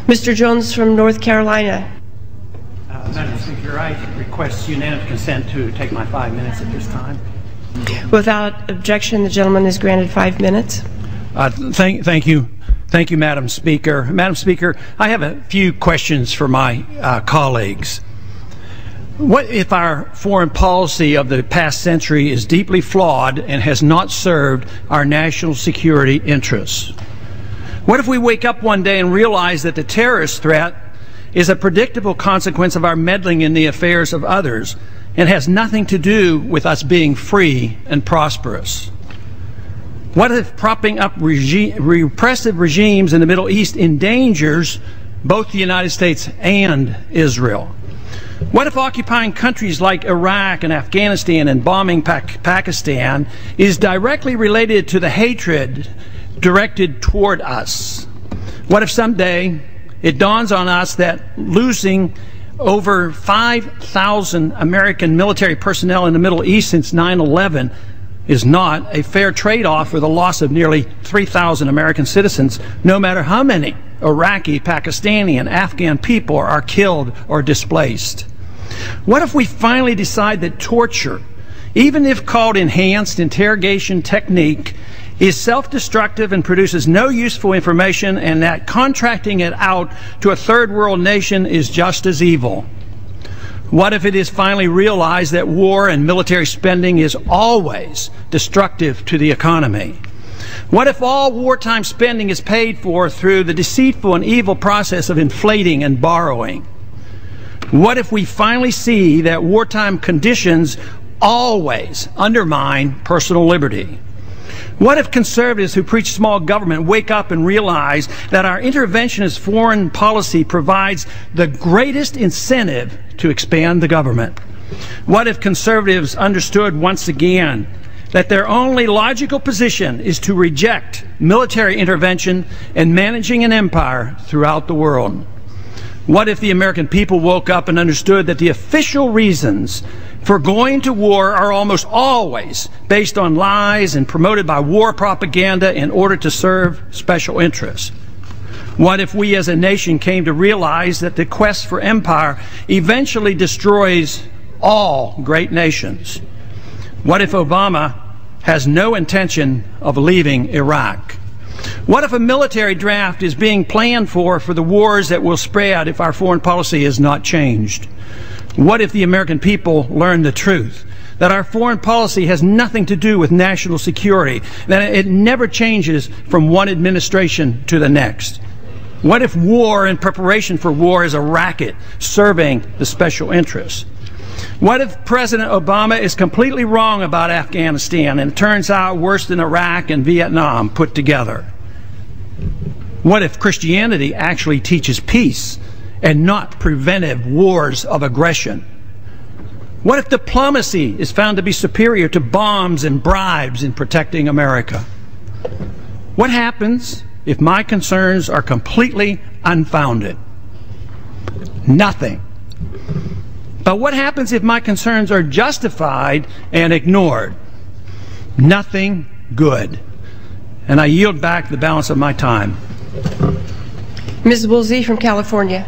Mr. Jones from North Carolina. Madam Speaker, I request unanimous consent to take my 5 minutes at this time. Without objection, the gentleman is granted 5 minutes. Thank you. Thank you, Madam Speaker. Madam Speaker, I have a few questions for my colleagues. What if our foreign policy of the past century is deeply flawed and has not served our national security interests? What if we wake up one day and realize that the terrorist threat is a predictable consequence of our meddling in the affairs of others and has nothing to do with us being free and prosperous? What if propping up repressive regimes in the Middle East endangers both the United States and Israel? What if occupying countries like Iraq and Afghanistan and bombing Pakistan is directly related to the hatred directed toward us? What if someday it dawns on us that losing over 5,000 American military personnel in the Middle East since 9/11 is not a fair trade-off for the loss of nearly 3,000 American citizens, no matter how many Iraqi, Pakistani, and Afghan people are killed or displaced? What if we finally decide that torture, even if called enhanced interrogation technique, is self-destructive and produces no useful information, and that contracting it out to a third world nation is just as evil? What if it is finally realized that war and military spending is always destructive to the economy? What if all wartime spending is paid for through the deceitful and evil process of inflating and borrowing? What if we finally see that wartime conditions always undermine personal liberty? What if conservatives who preach small government wake up and realize that our interventionist foreign policy provides the greatest incentive to expand the government? What if conservatives understood once again that their only logical position is to reject military intervention and managing an empire throughout the world? What if the American people woke up and understood that the official reasons for going to war are almost always based on lies and promoted by war propaganda in order to serve special interests? What if we as a nation came to realize that the quest for empire eventually destroys all great nations? What if Obama has no intention of leaving Iraq? What if a military draft is being planned for the wars that will spread if our foreign policy is not changed? What if the American people learn the truth, that our foreign policy has nothing to do with national security, that it never changes from one administration to the next? What if war and preparation for war is a racket serving the special interests? What if President Obama is completely wrong about Afghanistan and it turns out worse than Iraq and Vietnam put together? What if Christianity actually teaches peace and not preventive wars of aggression? What if diplomacy is found to be superior to bombs and bribes in protecting America? What happens if my concerns are completely unfounded? Nothing. But what happens if my concerns are justified and ignored? Nothing good. And I yield back the balance of my time. Ms. Woolsey from California.